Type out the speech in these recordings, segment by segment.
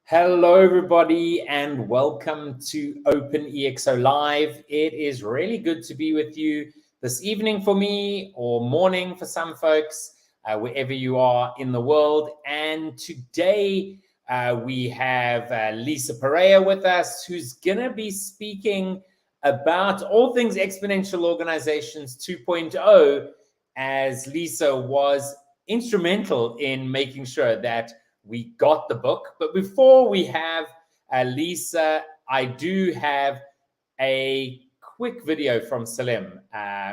Hello, everybody, and welcome to OpenExO Live. It is really good to be with you this evening for me, or morning for some folks, wherever you are in the world. And today we have Lisa Pereira with us, who's going to be speaking about all things Exponential Organizations 2.0, as Lisa was instrumental in making sure that we got the book. But before we have Lisa, I do have a quick video from Salim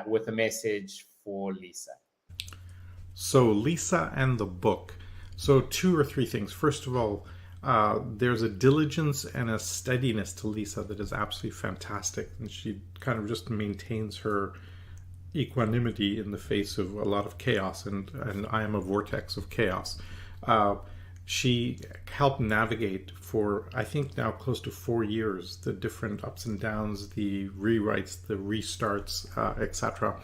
with a message for Lisa. So Lisa and the book. So 2 or 3 things. First of all, there's a diligence and a steadiness to Lisa that is absolutely fantastic. And she kind of just maintains her equanimity in the face of a lot of chaos. And I am a vortex of chaos. She helped navigate for, I think now close to 4 years, the different ups and downs, the rewrites, the restarts, etc.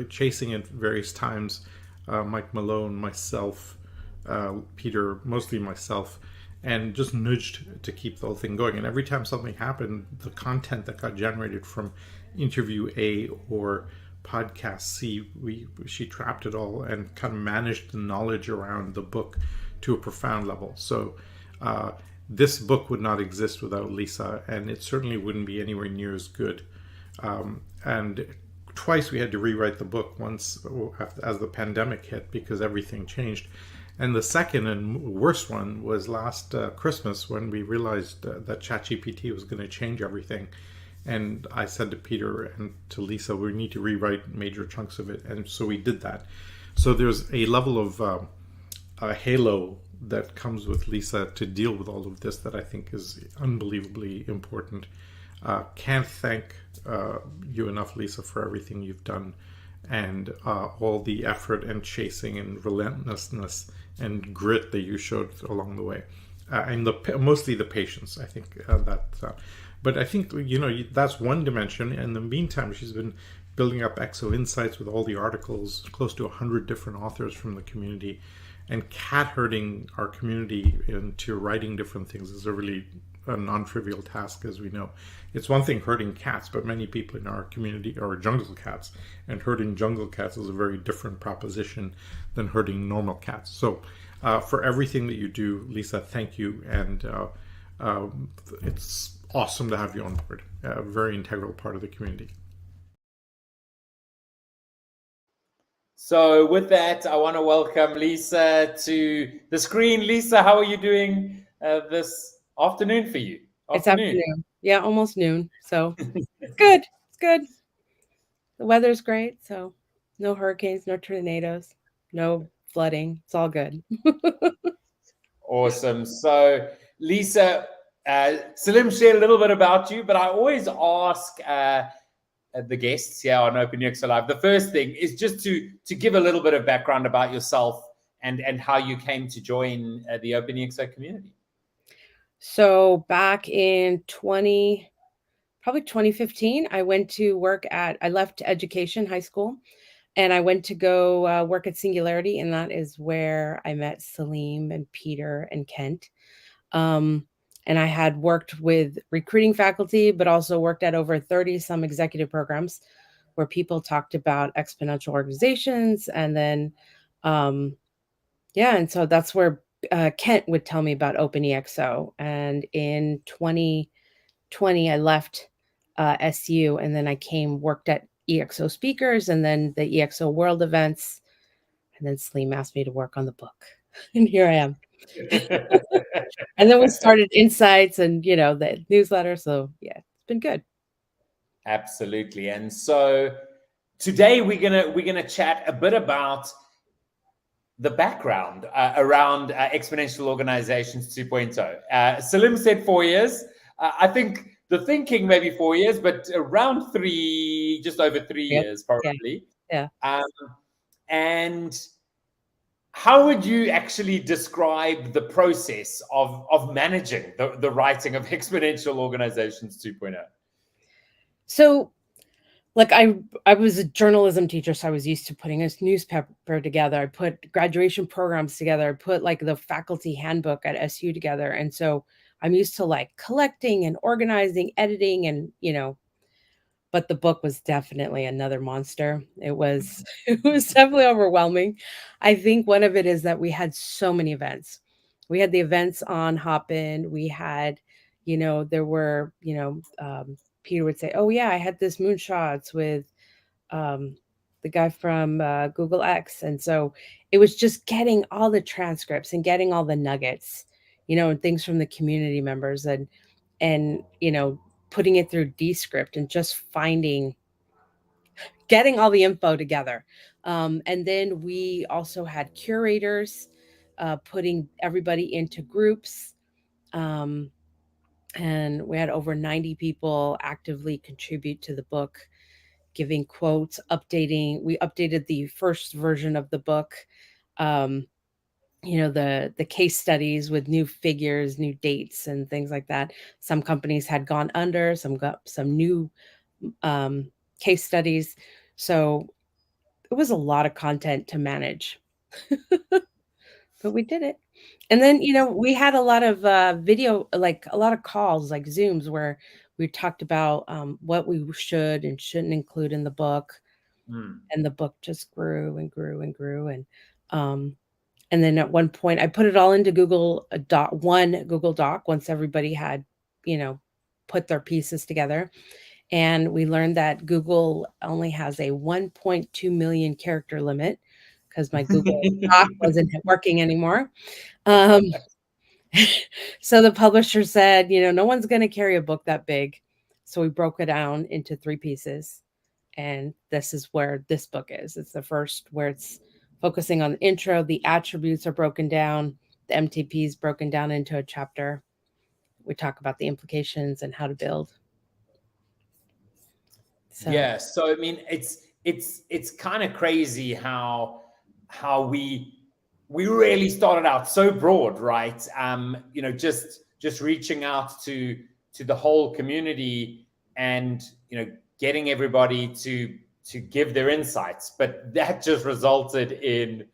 Chasing at various times, Mike Malone, myself, Peter, mostly myself, and just nudged to keep the whole thing going. And every time something happened, the content that got generated from interview A or podcast C, she trapped it all and kind of managed the knowledge around the book to a profound level. So this book would not exist without Lisa, and it certainly wouldn't be anywhere near as good. And twice we had to rewrite the book, once as the pandemic hit because everything changed. And the second and worst one was last Christmas, when we realized that ChatGPT was going to change everything. And I said to Peter and to Lisa, we need to rewrite major chunks of it. And so we did that. So there's a level of a halo that comes with Lisa to deal with all of this that I think is unbelievably important. Can't thank you enough, Lisa, for everything you've done, and all the effort and chasing and relentlessness and grit that you showed along the way. And mostly the patience, I think, but I think, that's one dimension. In the meantime, she's been building up ExO Insights with all the articles, close to 100 different authors from the community, and cat-herding our community into writing different things is a really non-trivial task, as we know. It's one thing herding cats, but many people in our community are jungle cats, and herding jungle cats is a very different proposition than herding normal cats. So for everything that you do, Lisa, thank you, and it's awesome to have you on board. A very integral part of the community. So with that, I want to welcome Lisa to the screen. Lisa, how are you doing this afternoon for you? It's afternoon. Yeah, almost noon. So it's good. It's good. The weather's great. So no hurricanes, no tornadoes, no flooding. It's all good. Awesome. So Lisa, Salim shared a little bit about you, but I always ask the guests here on OpenExO Live, the first thing is just to give a little bit of background about yourself and how you came to join the OpenExO community. So back in 2015, I went to work I left education, high school, and I went to go work at Singularity, and that is where I met Salim and Peter and Kent. And I had worked with recruiting faculty, but also worked at over 30 some executive programs where people talked about exponential organizations. And then, and so that's where Kent would tell me about OpenExO. And in 2020, I left SU, and then I worked at ExO Speakers, and then the ExO World events. And then Salim asked me to work on the book. And here I am. And then we started Insights and, the newsletter. So yeah, it's been good. Absolutely. And so today we're gonna chat a bit about the background around Exponential Organizations 2.0. Salim said 4 years. I think the thinking maybe 4 years, but around 3, just over 3 years probably. Yeah. And how would you actually describe the process of managing the writing of Exponential Organizations 2.0? So, like I was a journalism teacher, so I was used to putting a newspaper together. I put graduation programs together. I put like the faculty handbook at SU together. And so I'm used to like collecting and organizing, editing, and but the book was definitely another monster. It was it was definitely overwhelming. I think one of it is that we had so many events. We had the events on Hopin. We had, there were, Peter would say, "Oh yeah, I had this moonshots with um, the guy from Google X," and so it was just getting all the transcripts and getting all the nuggets, and things from the community members, and putting it through Descript and just getting all the info together. And then we also had curators putting everybody into groups. Um, and we had over 90 people actively contribute to the book, giving quotes, updating. We updated the first version of the book. Um, the case studies with new figures, new dates, and things like that. Some companies had gone under, some got some new um, case studies. So it was a lot of content to manage, but we did it. And then, we had a lot of video, like a lot of calls, like Zooms, where we talked about what we should and shouldn't include in the book. And the book just grew and grew and grew. And then at one point, I put it all into Google Google Doc once everybody had, put their pieces together. And we learned that Google only has a 1.2 million character limit because my Google Doc wasn't working anymore. Um, so the publisher said, no one's going to carry a book that big. So we broke it down into 3 pieces. And this is where this book is. It's the first where it's focusing on the intro. The attributes are broken down. The MTP is broken down into a chapter. We talk about the implications and how to build. So. Yeah. So I mean, it's kind of crazy how we really started out so broad, right? Just reaching out to the whole community and getting everybody to give their insights, but that just resulted in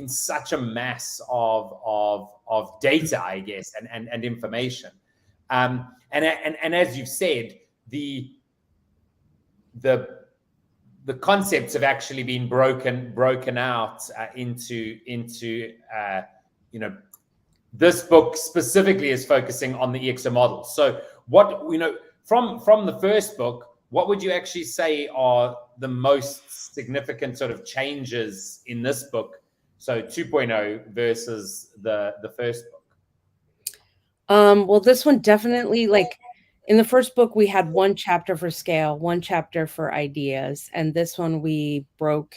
such a mass of data, I guess, and information. And as you've said, the concepts have actually been broken out into this book specifically is focusing on the ExO model. So what from the first book, what would you actually say are the most significant sort of changes in this book? So 2.0 versus the first book. Well, this one definitely, like in the first book, we had 1 chapter for scale, 1 chapter for ideas. And this one, we broke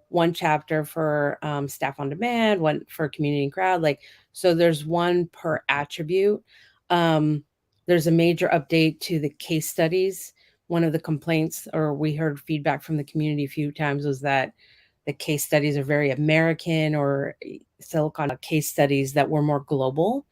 1 chapter for staff on demand, 1 for community and crowd. Like, so there's 1 per attribute. There's a major update to the case studies. One of the complaints, or we heard feedback from the community a few times, was that the case studies are very American or Silicon case studies that were more global.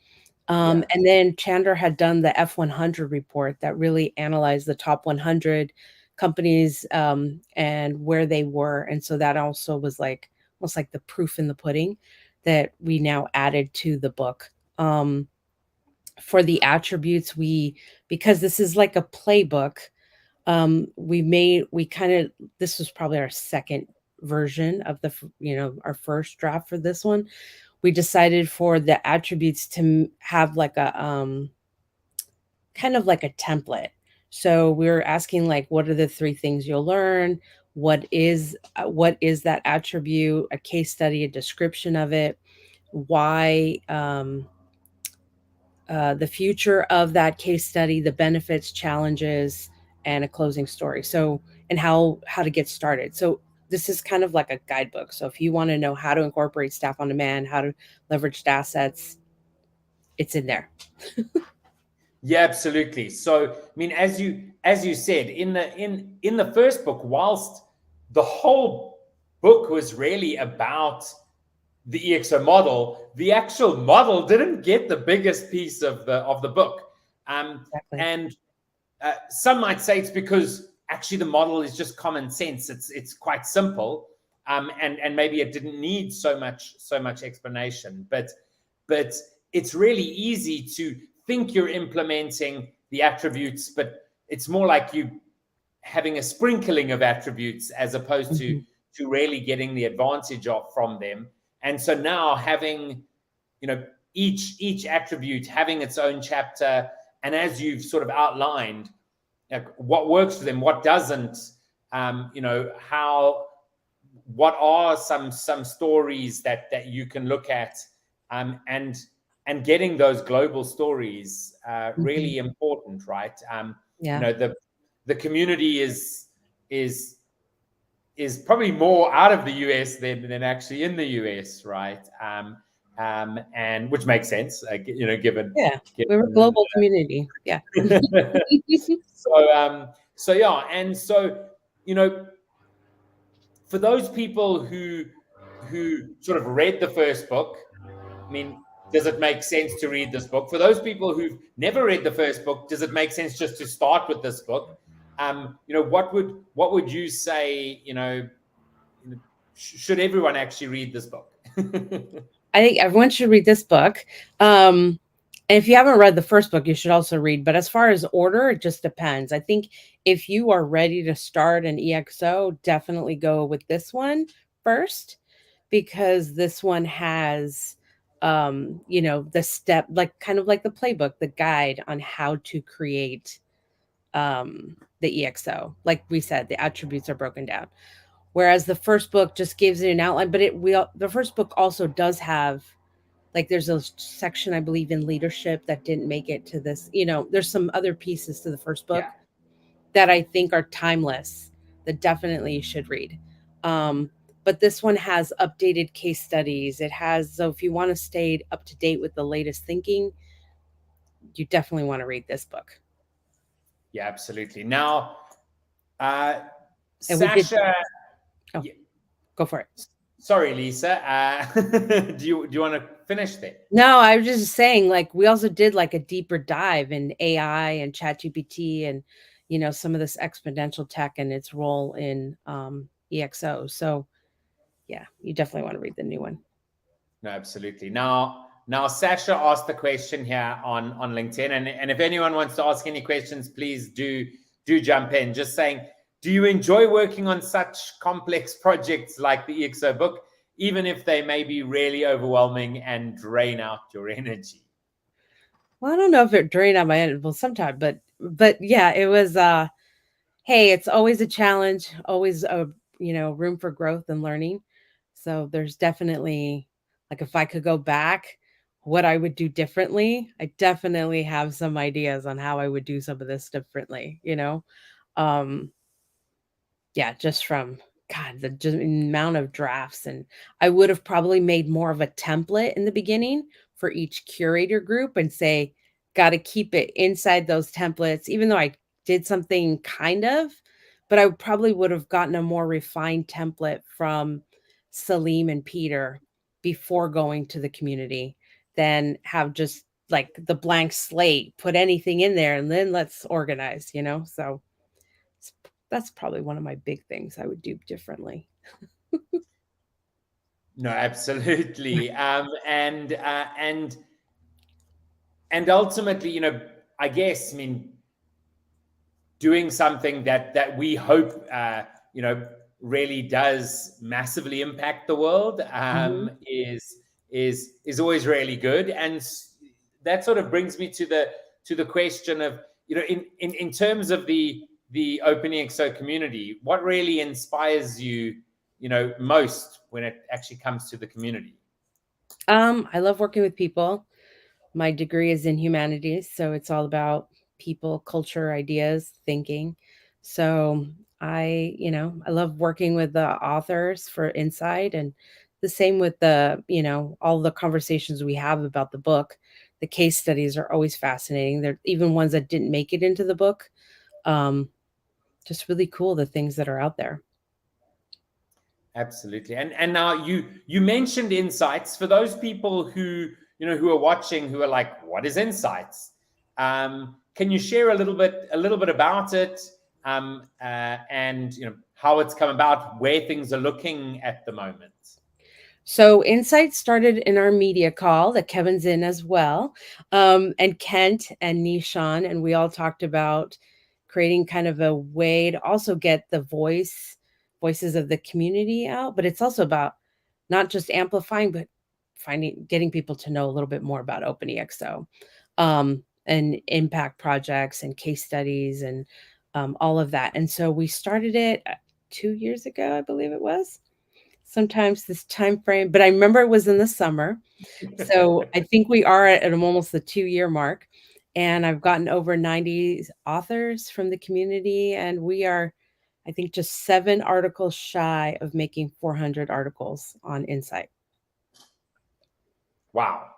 And then Chandra had done the F100 report that really analyzed the top 100 companies and where they were. And so that also was like almost like the proof in the pudding that we now added to the book. For the attributes, because this is like a playbook, this was probably our second version of our first draft for this one. We decided for the attributes to have like a kind of like a template. So we were asking, like, what are the 3 things you'll learn? What is that attribute? A case study, a description of it, why, the future of that case study, the benefits, challenges, and a closing story. So, and how to get started. So this is kind of like a guidebook. So if you want to know how to incorporate staff on demand, how to leverage assets, it's in there. Yeah, absolutely. So, I mean, as you said, in the first book, whilst the whole book was really about the EXO model, the actual model didn't get the biggest piece of the book. Exactly. And some might say it's because actually the model is just common sense. It's quite simple, and maybe it didn't need so much explanation. But it's really easy to think you're implementing the attributes, but it's more like you having a sprinkling of attributes as opposed to really getting the advantage of from them. And so now having, each attribute having its own chapter, and as you've sort of outlined, like what works for them, what doesn't, what are some stories that you can look at, and getting those global stories really important, right? Yeah. The community is probably more out of the US than actually in the US, right? And which makes sense, given Yeah. We're a global community. Yeah. so yeah, and so for those people who sort of read the first book, I mean, does it make sense to read this book? For those people who've never read the first book, does it make sense just to start with this book? What would you say? Should everyone actually read this book? I think everyone should read this book. And if you haven't read the first book, you should also read. But as far as order, it just depends. I think if you are ready to start an EXO, definitely go with this one first, because this one has, the step, like kind of like the playbook, the guide on how to create the EXO. Like we said, the attributes are broken down. Whereas the first book just gives it an outline, but the first book also does have, like, there's a section I believe in leadership that didn't make it to this. There's some other pieces to the first book that I think are timeless that definitely you should read. But this one has updated case studies. So if you want to stay up to date with the latest thinking, you definitely want to read this book. Yeah, absolutely. Now, And Sasha, go for it. Sorry, Lisa. Do you want to finish there? No, I was just saying, like, we also did like a deeper dive in AI and ChatGPT and, some of this exponential tech and its role in EXO. So yeah, you definitely want to read the new one. No, absolutely. Now Sasha asked the question here on LinkedIn, and if anyone wants to ask any questions, please do jump in. Just saying, do you enjoy working on such complex projects like the EXO book, even if they may be really overwhelming and drain out your energy? Well, I don't know if it drained out my energy. Well, sometime, but yeah, it was. Hey, it's always a challenge, always a room for growth and learning. So there's definitely, like, if I could go back, what I would do differently. I definitely have some ideas on how I would do some of this differently. Um, yeah, just from God, the amount of drafts. And I would have probably made more of a template in the beginning for each curator group and say, got to keep it inside those templates, even though I did something kind of, but I probably would have gotten a more refined template from Salim and Peter before going to the community than have just like the blank slate, put anything in there and then let's organize, So that's probably one of my big things I would do differently. No, absolutely. And ultimately, I guess, I mean, doing something that we hope, really does massively impact the world, is always really good. And that sort of brings me to the question of, in terms of the OpenExO community, what really inspires you, most when it actually comes to the community? I love working with people. My degree is in humanities, so it's all about people, culture, ideas, thinking. So I love working with the authors for insight, and the same with all the conversations we have about the book. The case studies are always fascinating. They're even ones that didn't make it into the book. Just really cool, the things that are out there. Absolutely. And now you mentioned insights. For those people who who are watching, who are like, what is insights? Can you share a little bit about it, and how it's come about, where things are looking at the moment? So Insight started in our media call that Kevin's in as well, and Kent and Nishan, and we all talked about creating kind of a way to also get the voices of the community out. But it's also about not just amplifying, but getting people to know a little bit more about OpenExO, and impact projects and case studies and all of that. And so we started it 2 years ago, I believe it was. Sometimes this time frame, but I remember it was in the summer. So I think we are at almost the 2-year mark, and I've gotten over 90 authors from the community, and we are, I think, just 7 articles shy of making 400 articles on Insight. Wow.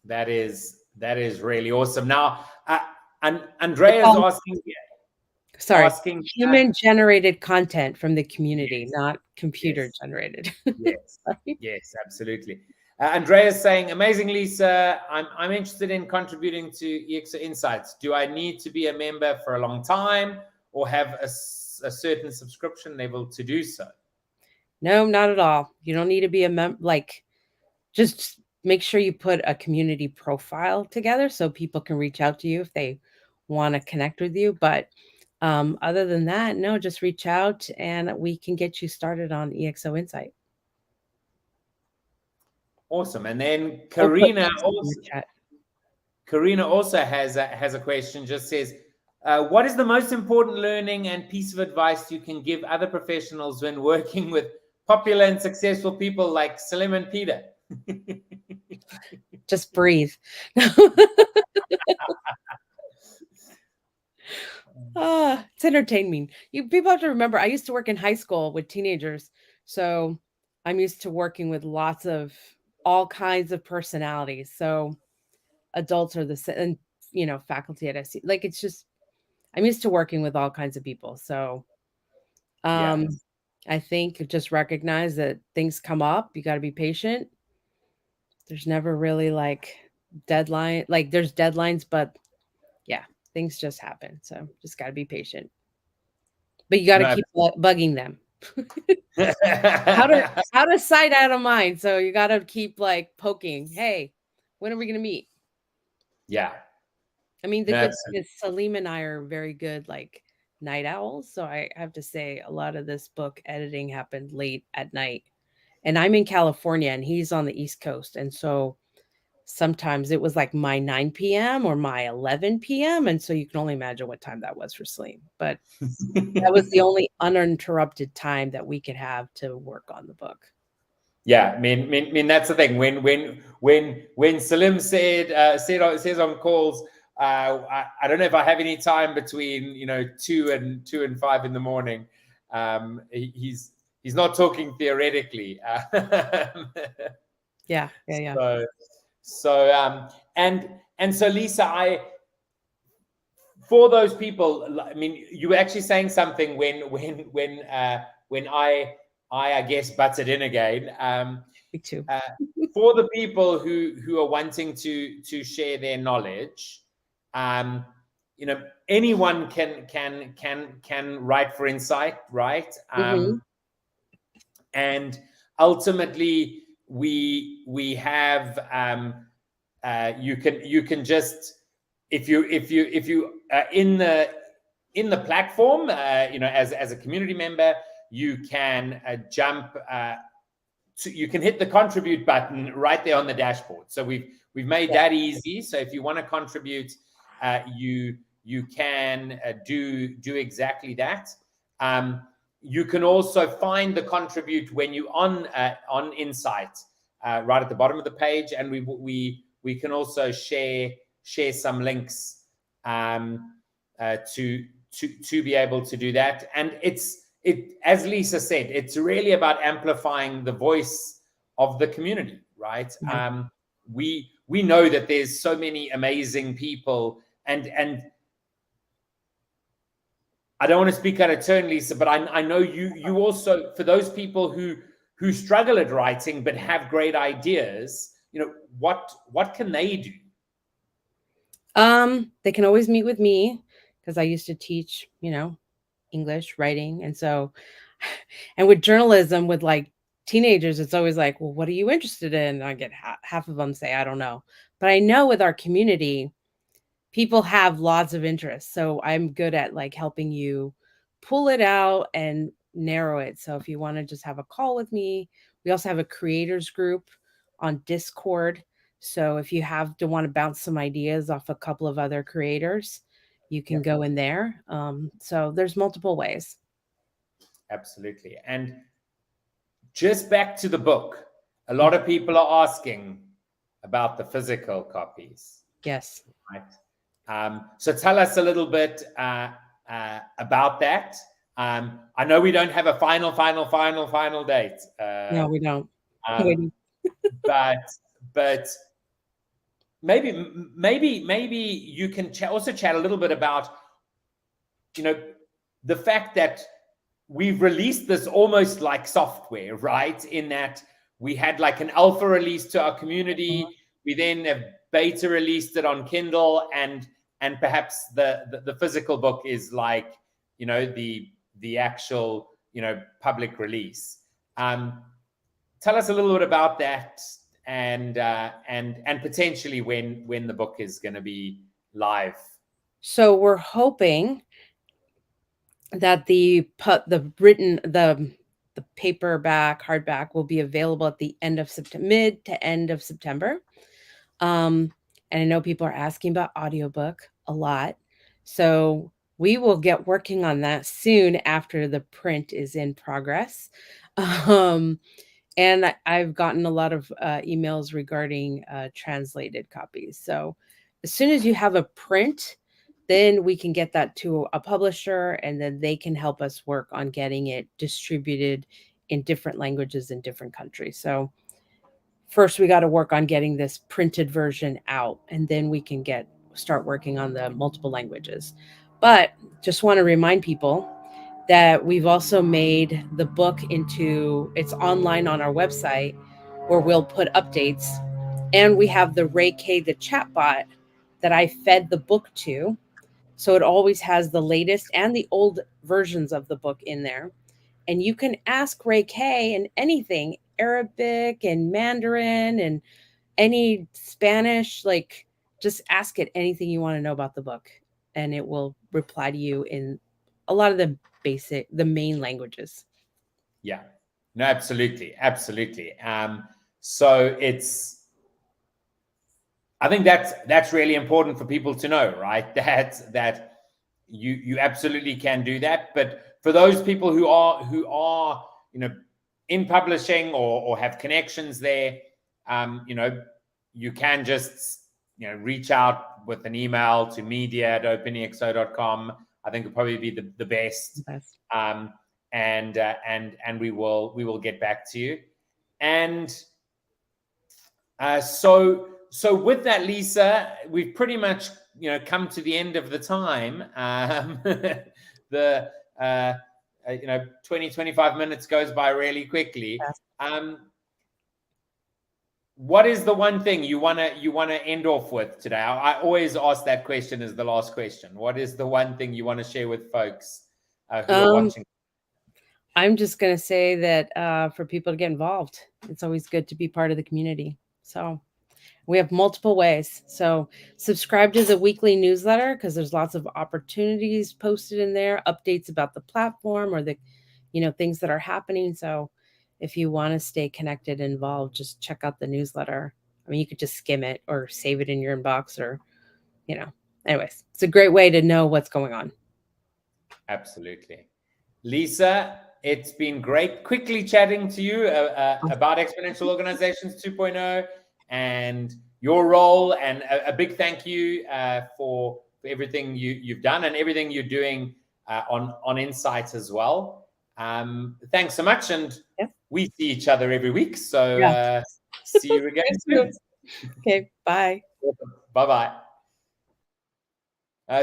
That is really awesome. Now, Andrea's asking Human generated content from the community, yes, not computer generated. Yes, yes, absolutely. Andrea's saying, amazing, Lisa. I'm interested in contributing to ExO Insights. Do I need to be a member for a long time or have a certain subscription level to do so? No, not at all. You don't need to be a just make sure you put a community profile together so people can reach out to you if they want to connect with you. But other than that, no, just reach out and we can get you started on ExO Insight. Awesome. And then Karina also has a question. Just says, what is the most important learning and piece of advice you can give other professionals when working with popular and successful people like Salim and Peter? Just breathe. It's entertaining. People have to remember, I used to work in high school with teenagers, so I'm used to working with lots of all kinds of personalities. So adults are the same, and faculty at SC. Like, it's just, I'm used to working with all kinds of people. So I think just recognize that things come up. You got to be patient. There's never really deadline. There's deadlines, but yeah, things just happen. So just got to be patient. But you got to keep bugging them. Out of sight, out of mind. So you got to keep poking. Hey, when are we going to meet? Yeah. I mean, the good thing is Salim and I are very good night owls. So I have to say a lot of this book editing happened late at night. And I'm in California and he's on the East Coast. And so sometimes it was my 9 p.m. or my 11 p.m. And so you can only imagine what time that was for Salim. But that was the only uninterrupted time that we could have to work on the book. Yeah, I mean that's the thing. When Salim says on calls, I don't know if I have any time between 2 and 5 in the morning. He's not talking theoretically. Yeah. So Lisa, for those people, I mean, you were actually saying something when I guess butted in again. Me too. For the people who are wanting to share their knowledge, anyone can write for Insight, right? And ultimately, we have you can just if you in the platform, as a community member, you can jump. You can hit the contribute button right there on the dashboard. So we've made that easy. So if you want to contribute, you can do exactly that. You can also find the contribute when you on Insight, right at the bottom of the page, and we can also share some links to be able to do that. And as Lisa said, it's really about amplifying the voice of the community, right? Yeah. We know that there's so many amazing people, and I don't want to speak out of turn, Lisa, but I know you also, for those people who struggle at writing but have great ideas, what can they do? They can always meet with me because I used to teach, English, writing. And so, and with journalism, with like teenagers, it's always like, well, what are you interested in? And I get half of them say, I don't know. But I know with our community, people have lots of interests. So I'm good at like helping you pull it out and narrow it. So if you want to just have a call with me, we also have a creators group on Discord. So if you have to want to bounce some ideas off a couple of other creators, you can go in there. So there's multiple ways. Absolutely. And just back to the book, a lot of people are asking about the physical copies. Yes. Right. So tell us a little bit about that. I know we don't have a final date. No, we don't. But maybe you can also chat a little bit about, the fact that we've released this almost like software, right? In that we had like an alpha release to our community. We then have beta released it on Kindle, and perhaps the physical book is like, the actual, public release. Tell us a little bit about that, and potentially when the book is going to be live. So we're hoping that the paperback, hardback will be available at the end of September, mid to end of September. And I know people are asking about audiobook a lot. So we will get working on that soon after the print is in progress. And I've gotten a lot of emails regarding translated copies. So as soon as you have a print, then we can get that to a publisher, and then they can help us work on getting it distributed in different languages in different countries. So first we got to work on getting this printed version out, and then we can start working on the multiple languages. But just want to remind people that we've also made the book it's online on our website, where we'll put updates. And we have the Ray K, the chatbot that I fed the book to. So it always has the latest and the old versions of the book in there. And you can ask Ray K and anything, Arabic and Mandarin and any Spanish, like just ask it anything you want to know about the book. And it will reply to you in a lot of the main languages. Yeah, no, absolutely. So I think that's really important for people to know, right? That you absolutely can do that. But for those people who are in publishing or have connections there, you can just reach out with an email to media@openexo.com. I think it'll probably be the best. And we will get back to you. And so with that, Lisa, we've pretty much come to the end of the time. 20-25 minutes goes by really quickly. What is the one thing you wanna end off with today? I always ask that question as the last question. What is the one thing you want to share with folks who are watching? I'm just going to say that for people to get involved, it's always good to be part of the community. So we have multiple ways. So subscribe to the weekly newsletter, because there's lots of opportunities posted in there, updates about the platform or the, things that are happening. So if you want to stay connected and involved, just check out the newsletter. I mean, you could just skim it or save it in your inbox, or, anyways, it's a great way to know what's going on. Absolutely. Lisa, it's been great quickly chatting to you about Exponential Organizations 2.0 and your role, and a big thank you for everything you've done and everything you're doing on Insight as well. Thanks so much, and we see each other every week, so see you again soon. Okay, bye. Bye-bye.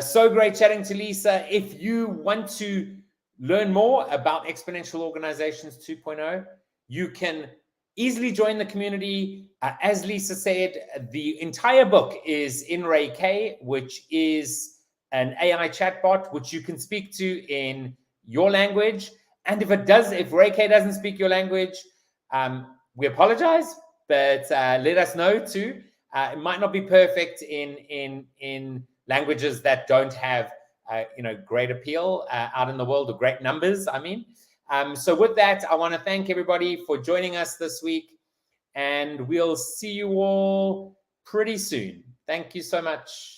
So great chatting to Lisa. If you want to learn more about Exponential Organizations 2.0, you can easily join the community. As Lisa said, the entire book is in Ray K, which is an AI chatbot, which you can speak to in your language. And if Ray K doesn't speak your language, we apologize, but let us know too. It might not be perfect in languages that don't have great appeal out in the world, or great numbers, I mean. So with that, I want to thank everybody for joining us this week, and we'll see you all pretty soon. Thank you so much.